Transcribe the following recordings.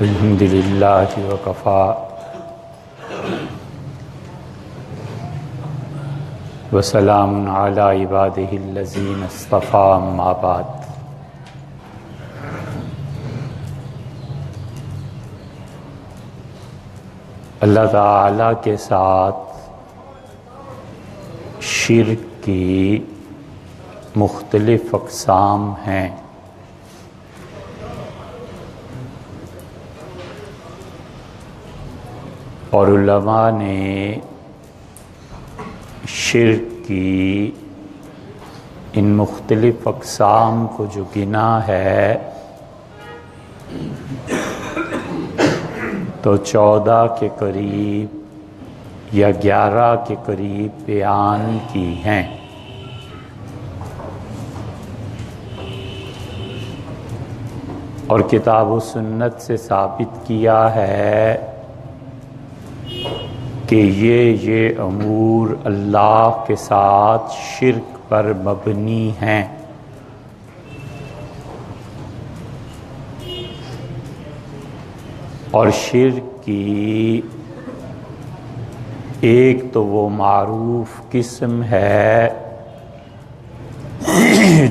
الحمد للہ وکفا وسلام علی عبادہ الذین اصطفی اما بعد۔ اللہ تعالیٰ کے ساتھ شرک کی مختلف اقسام ہیں۔ اور علماء نے شرک کی ان مختلف اقسام کو جو گنا ہے تو 14 کے قریب یا 11 کے قریب بیان کی ہیں۔ اور کتاب و سنت سے ثابت کیا ہے کہ یہ امور اللہ کے ساتھ شرک پر مبنی ہیں۔ اور شرک کی ایک تو وہ معروف قسم ہے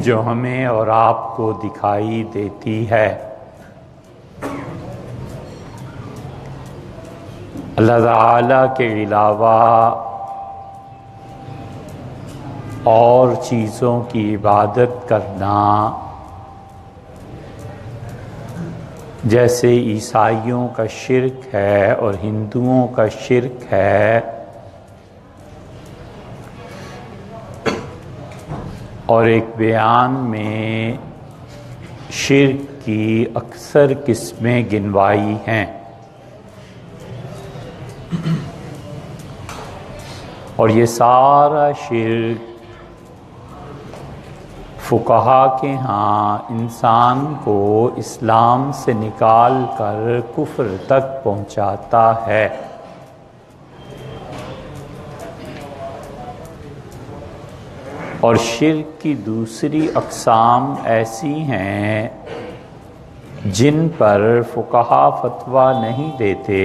جو ہمیں اور آپ کو دکھائی دیتی ہے۔ اللہ تعالیٰ کے علاوہ اور چیزوں کی عبادت کرنا، جیسے عیسائیوں کا شرک ہے اور ہندوؤں کا شرک ہے، اور ایک بیان میں شرک کی اکثر قسمیں گنوائی ہیں۔ اور یہ سارا شرک فقہا کے ہاں انسان کو اسلام سے نکال کر کفر تک پہنچاتا ہے۔ اور شرک کی دوسری اقسام ایسی ہیں جن پر فقہا فتویٰ نہیں دیتے،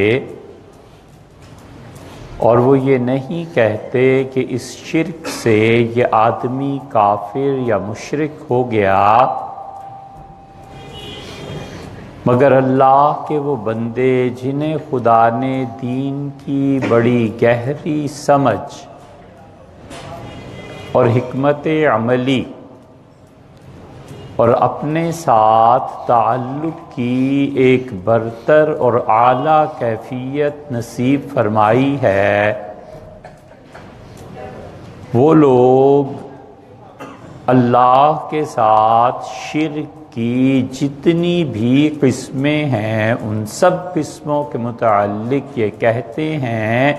اور وہ یہ نہیں کہتے کہ اس شرک سے یہ آدمی کافر یا مشرک ہو گیا، مگر اللہ کے وہ بندے جنہیں خدا نے دین کی بڑی گہری سمجھ اور حکمت عملی اور اپنے ساتھ تعلق کی ایک برتر اور اعلیٰ کیفیت نصیب فرمائی ہے، وہ لوگ اللہ کے ساتھ شرک کی جتنی بھی قسمیں ہیں ان سب قسموں کے متعلق یہ کہتے ہیں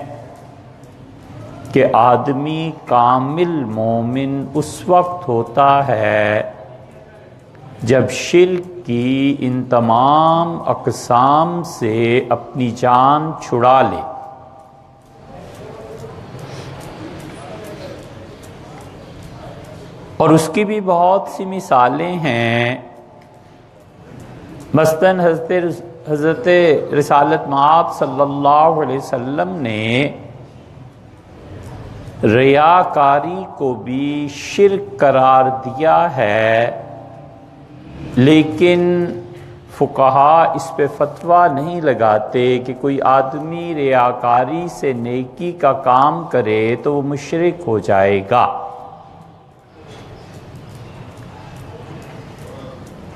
کہ آدمی کامل مومن اس وقت ہوتا ہے جب شرک کی ان تمام اقسام سے اپنی جان چھڑا لے۔ اور اس کی بھی بہت سی مثالیں ہیں۔ مثلاً حضرت رسالت مآب صلی اللہ علیہ وسلم نے ریاکاری کو بھی شرک قرار دیا ہے، لیکن فقہا اس پہ فتویٰ نہیں لگاتے کہ کوئی آدمی ریاکاری سے نیکی کا کام کرے تو وہ مشرک ہو جائے گا۔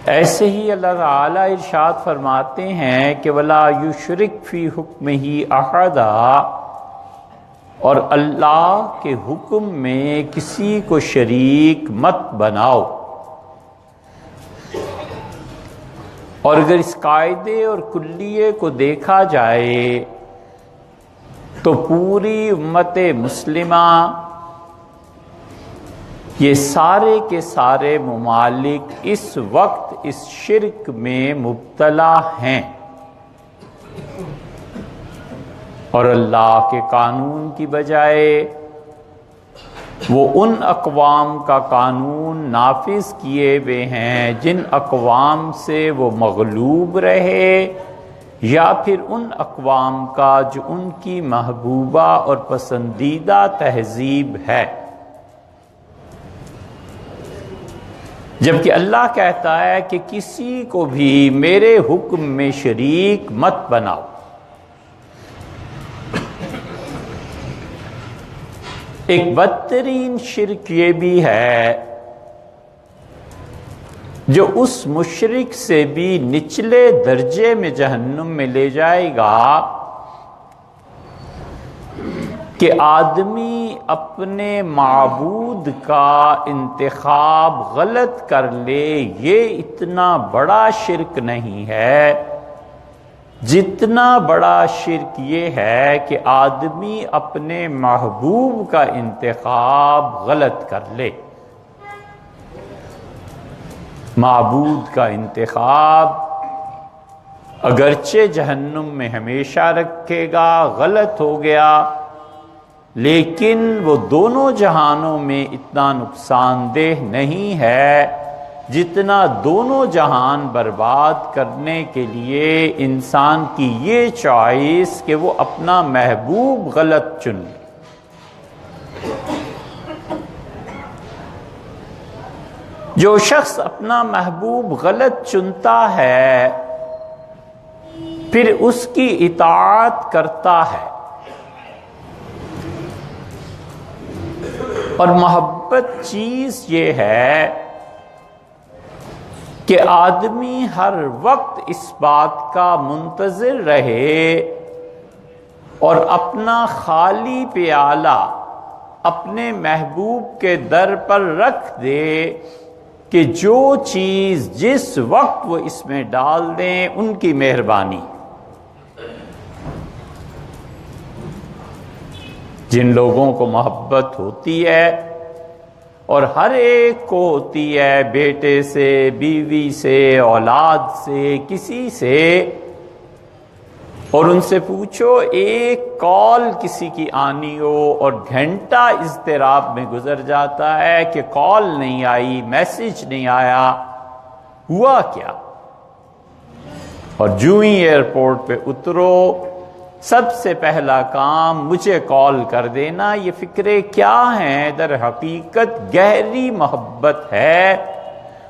ایسے ہی اللہ تعالیٰ ارشاد فرماتے ہیں کہ وَلَا يُشْرِكْ فِي حُكْمِهِ أَحَدًا، اور اللہ کے حکم میں کسی کو شریک مت بناؤ۔ اور اگر اس قاعدے اور کلیے کو دیکھا جائے تو پوری امت مسلمہ، یہ سارے کے سارے ممالک اس وقت اس شرک میں مبتلا ہیں، اور اللہ کے قانون کی بجائے وہ ان اقوام کا قانون نافذ کیے ہوئے ہیں جن اقوام سے وہ مغلوب رہے یا پھر ان اقوام کا جو ان کی محبوبہ اور پسندیدہ تہذیب ہے. جبکہ اللہ کہتا ہے کہ کسی کو بھی میرے حکم میں شریک مت بناؤ. ایک بدترین شرک یہ بھی ہے جو اس مشرک سے بھی نچلے درجے میں جہنم میں لے جائے گا کہ آدمی اپنے معبود کا انتخاب غلط کر لے. یہ اتنا بڑا شرک نہیں ہے جتنا بڑا شرک یہ ہے کہ آدمی اپنے محبوب کا انتخاب غلط کر لے. معبود کا انتخاب اگرچہ جہنم میں ہمیشہ رکھے گا، غلط ہو گیا، لیکن وہ دونوں جہانوں میں اتنا نقصان دہ نہیں ہے جتنا دونوں جہان برباد کرنے کے لیے انسان کی یہ چوائس کہ وہ اپنا محبوب غلط چن لے. جو شخص اپنا محبوب غلط چنتا ہے پھر اس کی اطاعت کرتا ہے، اور محبت چیز یہ ہے کہ آدمی ہر وقت اس بات کا منتظر رہے اور اپنا خالی پیالہ اپنے محبوب کے در پر رکھ دے کہ جو چیز جس وقت وہ اس میں ڈال دیں ان کی مہربانی. جن لوگوں کو محبت ہوتی ہے، اور ہر ایک کو ہوتی ہے، بیٹے سے، بیوی سے، اولاد سے، کسی سے، اور ان سے پوچھو ایک کال کسی کی آنی ہو اور گھنٹہ اضطراب میں گزر جاتا ہے کہ کال نہیں آئی، میسج نہیں آیا، ہوا کیا؟ اور جو ہی ایئرپورٹ پہ اترو سب سے پہلا کام مجھے کال کر دینا. یہ فکرے کیا ہیں؟ در حقیقت گہری محبت ہے،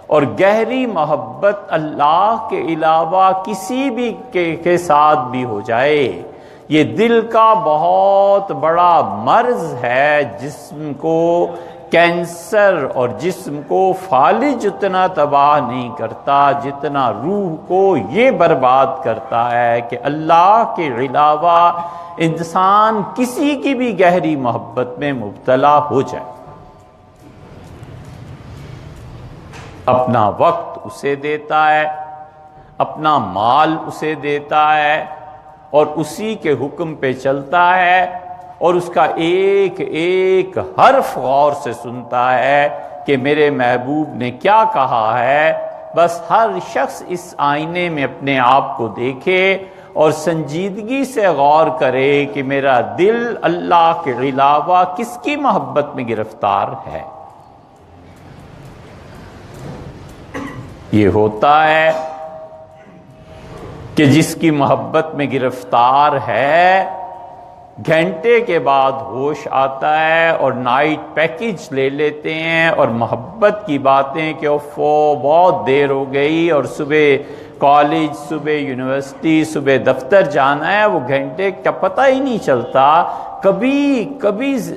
اور گہری محبت اللہ کے علاوہ کسی بھی کے ساتھ بھی ہو جائے یہ دل کا بہت بڑا مرض ہے. جسم کو کینسر اور جسم کو فالج اتنا تباہ نہیں کرتا جتنا روح کو یہ برباد کرتا ہے کہ اللہ کے علاوہ انسان کسی کی بھی گہری محبت میں مبتلا ہو جائے. اپنا وقت اسے دیتا ہے، اپنا مال اسے دیتا ہے، اور اسی کے حکم پہ چلتا ہے، اور اس کا ایک ایک حرف غور سے سنتا ہے کہ میرے محبوب نے کیا کہا ہے. بس ہر شخص اس آئینے میں اپنے آپ کو دیکھے اور سنجیدگی سے غور کرے کہ میرا دل اللہ کے علاوہ کس کی محبت میں گرفتار ہے. یہ ہوتا ہے کہ جس کی محبت میں گرفتار ہے گھنٹے کے بعد ہوش آتا ہے اور نائٹ پیکج لے لیتے ہیں اور محبت کی باتیں کہ اوفو بہت دیر ہو گئی اور صبح کالج، صبح یونیورسٹی، صبح دفتر جانا ہے، وہ گھنٹے کا پتہ ہی نہیں چلتا. کبھی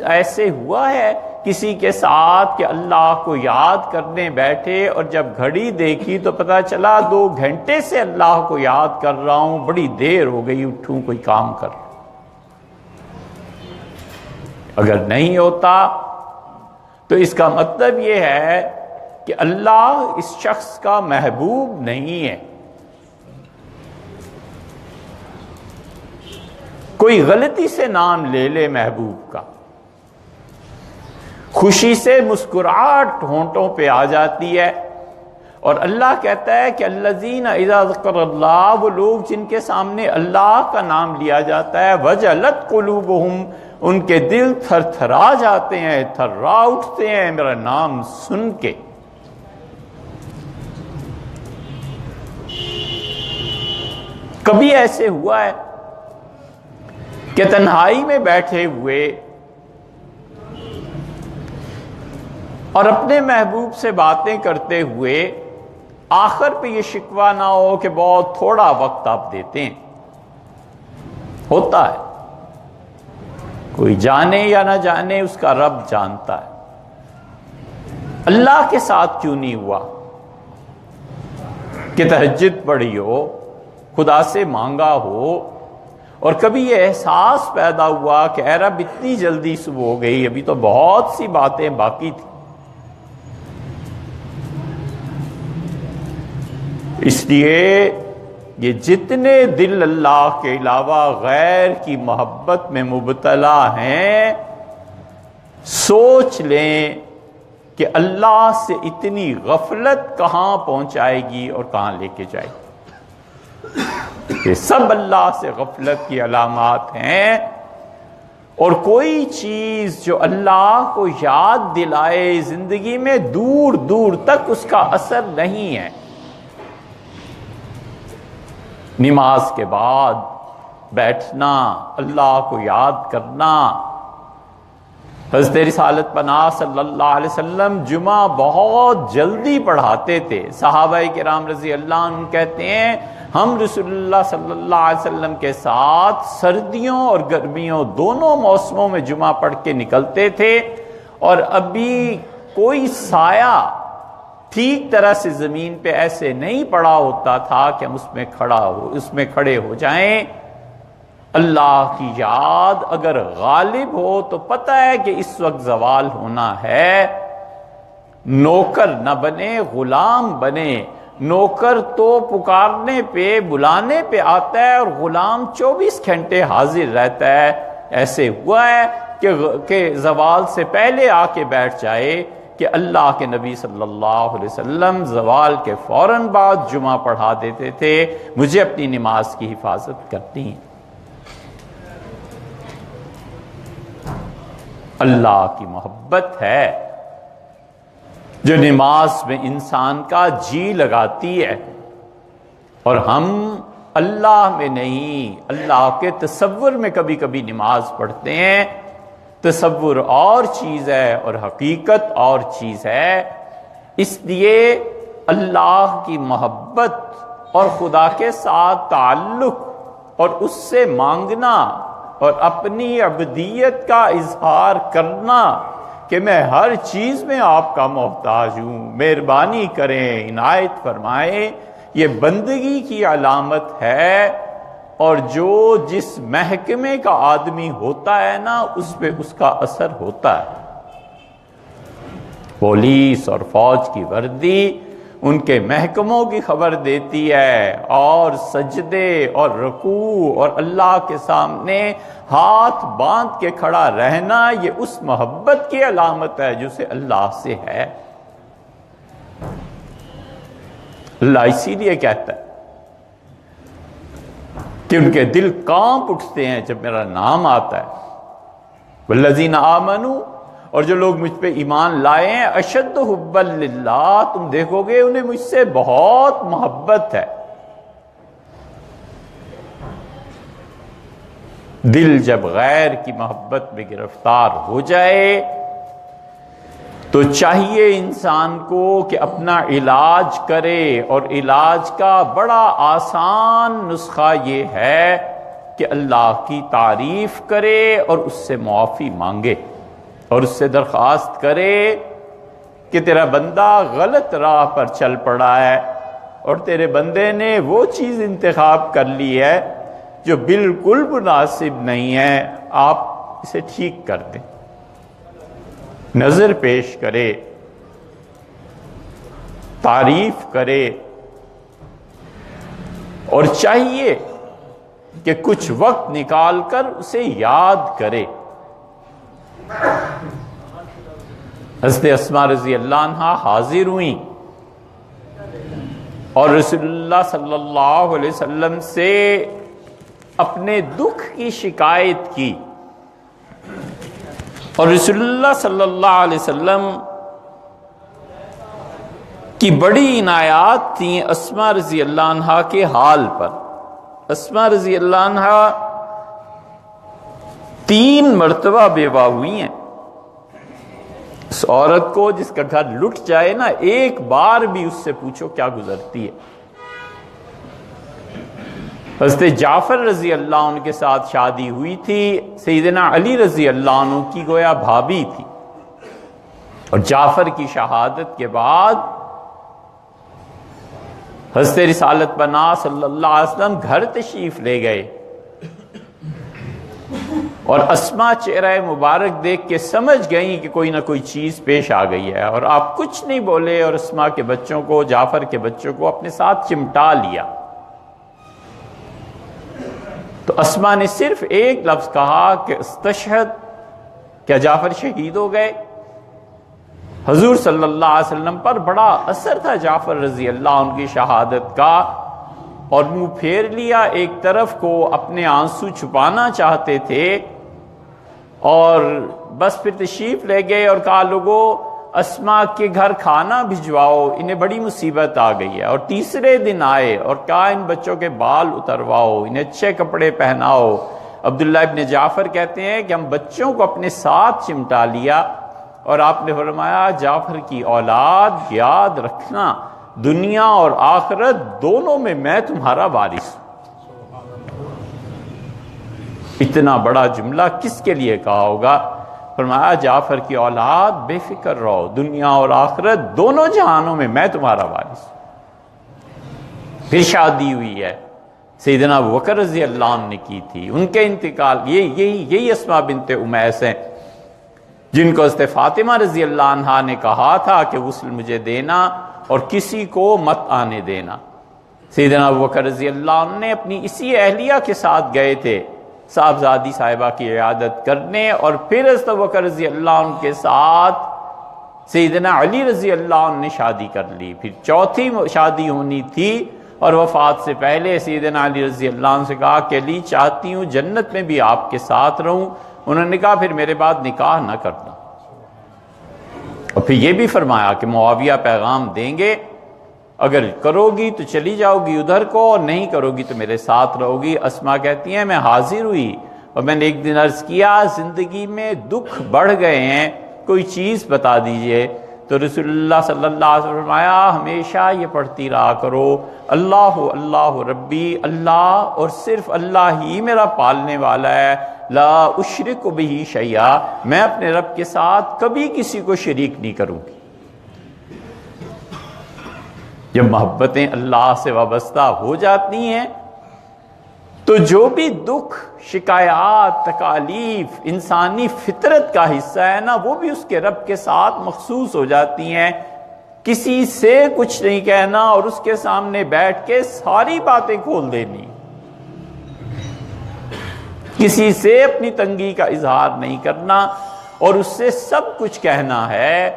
ایسے ہوا ہے کسی کے ساتھ کہ اللہ کو یاد کرنے بیٹھے اور جب گھڑی دیکھی تو پتہ چلا 2 گھنٹے سے اللہ کو یاد کر رہا ہوں، بڑی دیر ہو گئی، اٹھوں کوئی کام کر. اگر نہیں ہوتا تو اس کا مطلب یہ ہے کہ اللہ اس شخص کا محبوب نہیں ہے. کوئی غلطی سے نام لے لے محبوب کا، خوشی سے مسکراہٹ ہونٹوں پہ آ جاتی ہے، اور اللہ کہتا ہے کہ الذین اذا ذکر اللہ، وہ لوگ جن کے سامنے اللہ کا نام لیا جاتا ہے، وجلت قلوبہم، ان کے دل تھر تھرا جاتے ہیں، تھرا اٹھتے ہیں میرا نام سن کے. کبھی ایسے ہوا ہے کہ تنہائی میں بیٹھے ہوئے اور اپنے محبوب سے باتیں کرتے ہوئے آخر پہ یہ شکوہ نہ ہو کہ بہت تھوڑا وقت آپ دیتے ہیں؟ ہوتا ہے، کوئی جانے یا نہ جانے اس کا رب جانتا ہے۔ اللہ کے ساتھ کیوں نہیں ہوا کہ تہجد پڑھی ہو، خدا سے مانگا ہو، اور کبھی یہ احساس پیدا ہوا کہ اے رب اتنی جلدی صبح ہو گئی، ابھی تو بہت سی باتیں باقی تھیں۔ اس لیے یہ جتنے دل اللہ کے علاوہ غیر کی محبت میں مبتلا ہیں، سوچ لیں کہ اللہ سے اتنی غفلت کہاں پہنچائے گی اور کہاں لے کے جائے گی۔ یہ سب اللہ سے غفلت کی علامات ہیں، اور کوئی چیز جو اللہ کو یاد دلائے زندگی میں دور دور تک اس کا اثر نہیں ہے۔ نماز کے بعد بیٹھنا، اللہ کو یاد کرنا۔ حضرت رسالت پناہ صلی اللہ علیہ وسلم جمعہ بہت جلدی پڑھاتے تھے۔ صحابہ کرام رضی اللہ عنہ کہتے ہیں ہم رسول اللہ صلی اللہ علیہ وسلم کے ساتھ سردیوں اور گرمیوں دونوں موسموں میں جمعہ پڑھ کے نکلتے تھے، اور ابھی کوئی سایہ ٹھیک طرح سے زمین پہ ایسے نہیں پڑا ہوتا تھا کہ ہم اس میں کھڑے ہو جائیں۔ اللہ کی یاد اگر غالب ہو تو پتہ ہے کہ اس وقت زوال ہونا ہے، نوکر نہ بنے، غلام بنے۔ نوکر تو پکارنے پہ، بلانے پہ آتا ہے، اور غلام 24 گھنٹے حاضر رہتا ہے۔ ایسے ہوا ہے کہ زوال سے پہلے آ کے بیٹھ جائے کہ اللہ کے نبی صلی اللہ علیہ وسلم زوال کے فوراً بعد جمعہ پڑھا دیتے تھے، مجھے اپنی نماز کی حفاظت کرنی ہے۔ اللہ کی محبت ہے جو نماز میں انسان کا جی لگاتی ہے، اور ہم اللہ میں نہیں، اللہ کے تصور میں کبھی کبھی نماز پڑھتے ہیں۔ تصور اور چیز ہے اور حقیقت اور چیز ہے۔ اس لیے اللہ کی محبت اور خدا کے ساتھ تعلق اور اس سے مانگنا اور اپنی عبدیت کا اظہار کرنا کہ میں ہر چیز میں آپ کا محتاج ہوں، مہربانی کریں، عنایت فرمائیں، یہ بندگی کی علامت ہے۔ اور جو جس محکمے کا آدمی ہوتا ہے نا، اس پہ اس کا اثر ہوتا ہے۔ پولیس اور فوج کی وردی ان کے محکموں کی خبر دیتی ہے، اور سجدے اور رکوع اور اللہ کے سامنے ہاتھ باندھ کے کھڑا رہنا، یہ اس محبت کی علامت ہے جو سے اللہ سے ہے۔ اللہ اسی لیے کہتا ہے کہ ان کے دل کانپ اٹھتے ہیں جب میرا نام آتا ہے۔ والذین آمنوا، اور جو لوگ مجھ پہ ایمان لائے ہیں، اشد حبا للہ، تم دیکھو گے انہیں مجھ سے بہت محبت ہے۔ دل جب غیر کی محبت میں گرفتار ہو جائے تو چاہیے انسان کو کہ اپنا علاج کرے، اور علاج کا بڑا آسان نسخہ یہ ہے کہ اللہ کی تعریف کرے اور اس سے معافی مانگے، اور اس سے درخواست کرے کہ تیرا بندہ غلط راہ پر چل پڑا ہے، اور تیرے بندے نے وہ چیز انتخاب کر لی ہے جو بالکل مناسب نہیں ہے، آپ اسے ٹھیک کر دیں، نظر پیش کرے، تعریف کرے، اور چاہیے کہ کچھ وقت نکال کر اسے یاد کرے۔ حضرت اسماء رضی اللہ عنہا حاضر ہوئیں اور رسول اللہ صلی اللہ علیہ وسلم سے اپنے دکھ کی شکایت کی، اور رسول اللہ صلی اللہ علیہ وسلم کی بڑی عنایات تھیں اسماء رضی اللہ عنہا کے حال پر۔ اسما رضی اللہ عنہا 3 مرتبہ بیوہ ہوئی ہیں. اس عورت کو جس کا گھر لٹ جائے نا، ایک بار بھی اس سے پوچھو کیا گزرتی ہے. حضرت جعفر رضی اللہ عنہ کے ساتھ شادی ہوئی تھی، سیدنا علی رضی اللہ عنہ کی گویا بھابھی تھی، اور جعفر کی شہادت کے بعد حضرت رسالت پناہ صلی اللہ علیہ وسلم گھر تشریف لے گئے، اور اسما چہرہ مبارک دیکھ کے سمجھ گئیں کہ کوئی نہ کوئی چیز پیش آ گئی ہے، اور آپ کچھ نہیں بولے، اور اسما کے بچوں کو، جعفر کے بچوں کو اپنے ساتھ چمٹا لیا. تو اسما نے صرف ایک لفظ کہا کہ استشہد، کیا جعفر شہید ہو گئے؟ حضور صلی اللہ علیہ وسلم پر بڑا اثر تھا جعفر رضی اللہ عنہ کی شہادت کا، اور منہ پھیر لیا ایک طرف کو، اپنے آنسو چھپانا چاہتے تھے، اور بس پھر تشریف لے گئے اور کہا لوگو اسما کے گھر کھانا بھجواؤ، انہیں بڑی مصیبت آ گئی ہے. اور تیسرے دن آئے اور کہا ان بچوں کے بال اترواؤ، انہیں اچھے کپڑے پہناؤ. عبداللہ ابن جعفر کہتے ہیں کہ ہم بچوں کو اپنے ساتھ چمٹا لیا، اور آپ نے فرمایا جعفر کی اولاد یاد رکھنا، دنیا اور آخرت دونوں میں تمہارا وارث ہوں. اتنا بڑا جملہ کس کے لیے کہا ہوگا؟ فرمایا جعفر کی اولاد بے فکر رہو، دنیا اور آخرت دونوں جہانوں میں تمہارا وارث ہوں. پھر شادی ہوئی ہے، سیدنا ابوبکر رضی اللہ عنہ نے کی تھی. ان کے انتقال، یہی اسما بنت امیس ہیں جن کو حضرت فاطمہ رضی اللہ عنہا نے کہا تھا کہ غسل مجھے دینا اور کسی کو مت آنے دینا. سیدنا ابوبکر رضی اللہ عنہ نے اپنی اسی اہلیہ کے ساتھ گئے تھے صاحبزادی صاحبہ کی عیادت کرنے، اور پھر حضرت ابوبکر رضی اللہ عنہ کے ساتھ سیدنا علی رضی اللہ عنہ نے شادی کر لی. پھر چوتھی شادی ہونی تھی، اور وفات سے پہلے سیدنا علی رضی اللہ عنہ سے کہا کہ علی چاہتی ہوں جنت میں بھی آپ کے ساتھ رہوں. انہوں نے کہا پھر میرے بعد نکاح نہ کرنا. اور پھر یہ بھی فرمایا کہ معاویہ پیغام دیں گے، اگر کرو گی تو چلی جاؤ گی ادھر کو، اور نہیں کرو گی تو میرے ساتھ رہو گی. اسما کہتی ہیں میں حاضر ہوئی، اور میں نے ایک دن عرض کیا زندگی میں دکھ بڑھ گئے ہیں، کوئی چیز بتا دیجئے. تو رسول اللہ صلی اللہ علیہ وسلم فرمایا ہمیشہ یہ پڑھتی رہا کرو، اللہ اللہ ربی، اللہ اور صرف اللہ ہی میرا پالنے والا ہے، لا اشرک بہ شیئا، میں اپنے رب کے ساتھ کبھی کسی کو شریک نہیں کروں گی. جب محبتیں اللہ سے وابستہ ہو جاتی ہیں تو جو بھی دکھ، شکایات، تکالیف انسانی فطرت کا حصہ ہے نا، وہ بھی اس کے رب کے ساتھ مخصوص ہو جاتی ہیں. کسی سے کچھ نہیں کہنا اور اس کے سامنے بیٹھ کے ساری باتیں کھول دینی، کسی سے اپنی تنگی کا اظہار نہیں کرنا اور اس سے سب کچھ کہنا ہے.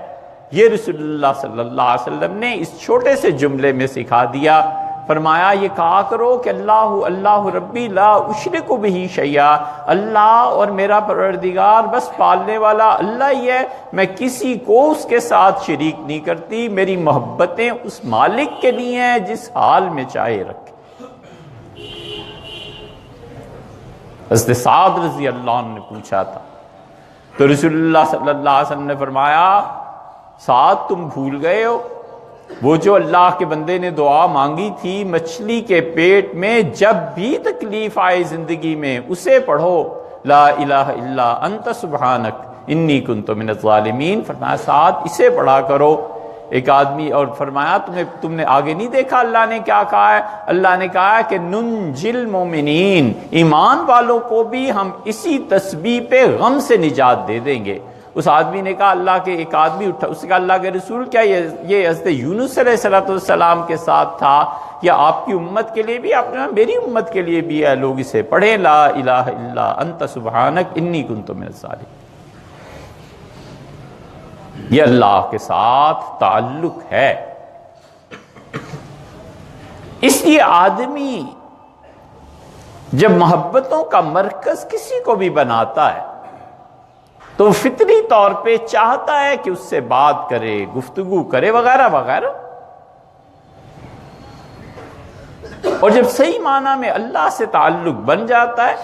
یہ رسول اللہ صلی اللہ علیہ وسلم نے اس چھوٹے سے جملے میں سکھا دیا. فرمایا یہ کہا کرو کہ اللہ اللہ ربی لا اشرک بہ شیئا، اللہ اور میرا پروردگار بس پالنے والا اللہ ہی ہے، میں کسی کو اس کے ساتھ شریک نہیں کرتی. میری محبتیں اس مالک کے لیے ہیں جس حال میں چاہے رکھے. حضرت سعد رضی اللہ عنہ نے پوچھا تھا تو رسول اللہ صلی اللہ علیہ وسلم نے فرمایا سعد تم بھول گئے ہو وہ جو اللہ کے بندے نے دعا مانگی تھی مچھلی کے پیٹ میں، جب بھی تکلیف آئے زندگی میں اسے پڑھو، لا الہ الا انت سبحانک انی کنت من الظالمین. فرمایا سعد اسے پڑھا کرو. ایک آدمی اور فرمایا تم نے آگے نہیں دیکھا اللہ نے کیا کہا ہے؟ اللہ نے کہا ہے کہ ننجل مومنین، ایمان والوں کو بھی ہم اسی تسبیح پہ غم سے نجات دے دیں گے. اس آدمی نے کہا اللہ کے ایک آدمی اٹھا، اس نے کہا اللہ کے رسول کیا یہ حضرت یونس علیہ السلام کے ساتھ تھا یا آپ کی امت کے لیے بھی؟ آپ نے میری امت کے لیے بھی ہے، لوگ اسے پڑھیں لا الہ الا انت سبحانک انی کنت من الظالمین. یہ اللہ کے ساتھ تعلق ہے. اس لیے آدمی جب محبتوں کا مرکز کسی کو بھی بناتا ہے تو فطری طور پہ چاہتا ہے کہ اس سے بات کرے، گفتگو کرے وغیرہ وغیرہ. اور جب صحیح معنی میں اللہ سے تعلق بن جاتا ہے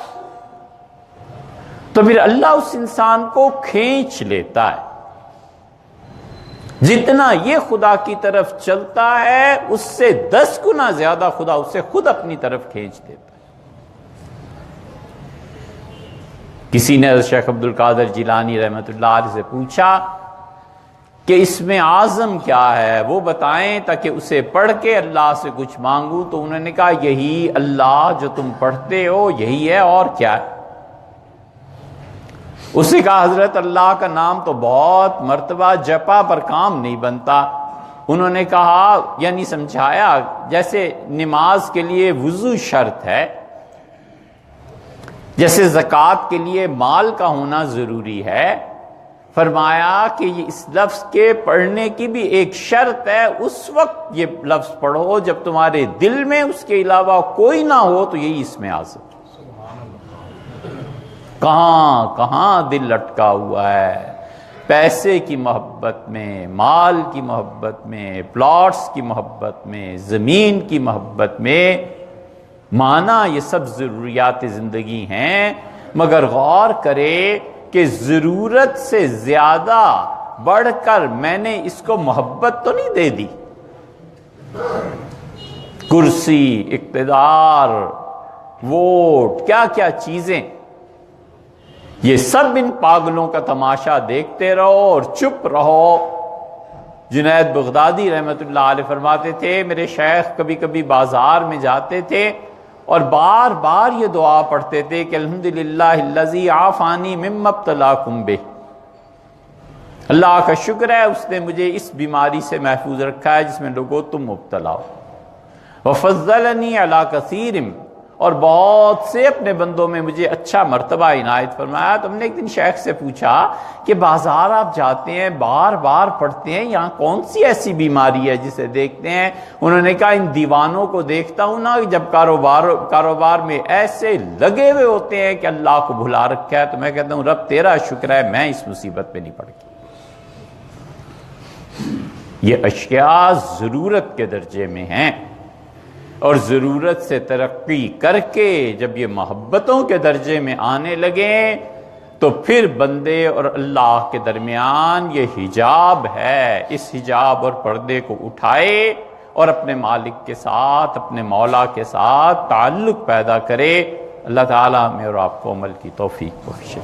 تو پھر اللہ اس انسان کو کھینچ لیتا ہے. جتنا یہ خدا کی طرف چلتا ہے اس سے 10 گنا زیادہ خدا اسے خود اپنی طرف کھینچ دیتا ہے. کسی نے شیخ عبد القادر جیلانی رحمۃ اللہ علیہ سے پوچھا کہ اس میں اعظم کیا ہے، وہ بتائیں تاکہ اسے پڑھ کے اللہ سے کچھ مانگوں. تو انہوں نے کہا یہی اللہ جو تم پڑھتے ہو یہی ہے، اور کیا ہے؟ اس نے کہا حضرت اللہ کا نام تو بہت مرتبہ جپا پر کام نہیں بنتا. انہوں نے کہا یعنی سمجھایا جیسے نماز کے لیے وضو شرط ہے، جیسے زکوٰۃ کے لیے مال کا ہونا ضروری ہے، فرمایا کہ یہ اس لفظ کے پڑھنے کی بھی ایک شرط ہے. اس وقت یہ لفظ پڑھو جب تمہارے دل میں اس کے علاوہ کوئی نہ ہو، تو یہی اس میں اعظم. کہاں کہاں دل لٹکا ہوا ہے، پیسے کی محبت میں، مال کی محبت میں، پلاٹس کی محبت میں، زمین کی محبت میں. مانا یہ سب ضروریات زندگی ہیں، مگر غور کرے کہ ضرورت سے زیادہ بڑھ کر میں نے اس کو محبت تو نہیں دے دی. کرسی، اقتدار، ووٹ، کیا کیا چیزیں، یہ سب ان پاگلوں کا تماشا دیکھتے رہو اور چپ رہو. جنید بغدادی رحمت اللہ علیہ فرماتے تھے میرے شیخ کبھی کبھی بازار میں جاتے تھے اور بار بار یہ دعا پڑھتے تھے کہ الحمدللہ الذی عافانی مما ابتلاکم بہ، اللہ کا شکر ہے اس نے مجھے اس بیماری سے محفوظ رکھا ہے جس میں لوگوں تم مبتلا ہو. وفضلنی علی کثیر، اور بہت سے اپنے بندوں میں مجھے اچھا مرتبہ عنایت فرمایا. تو ہم نے ایک دن شیخ سے پوچھا کہ بازار آپ جاتے ہیں بار بار پڑھتے ہیں، یہاں کون سی ایسی بیماری ہے جسے دیکھتے ہیں؟ انہوں نے کہا ان دیوانوں کو دیکھتا ہوں نا، جب کاروبار میں ایسے لگے ہوئے ہوتے ہیں کہ اللہ کو بھلا رکھا ہے، تو میں کہتا ہوں رب تیرا شکر ہے میں اس مصیبت میں نہیں پڑ گیا. یہ اشیاء ضرورت کے درجے میں ہیں، اور ضرورت سے ترقی کر کے جب یہ محبتوں کے درجے میں آنے لگیں تو پھر بندے اور اللہ کے درمیان یہ حجاب ہے. اس حجاب اور پردے کو اٹھائے اور اپنے مالک کے ساتھ، اپنے مولا کے ساتھ تعلق پیدا کرے. اللہ تعالیٰ ہمیں اور آپ کو عمل کی توفیق بخشے.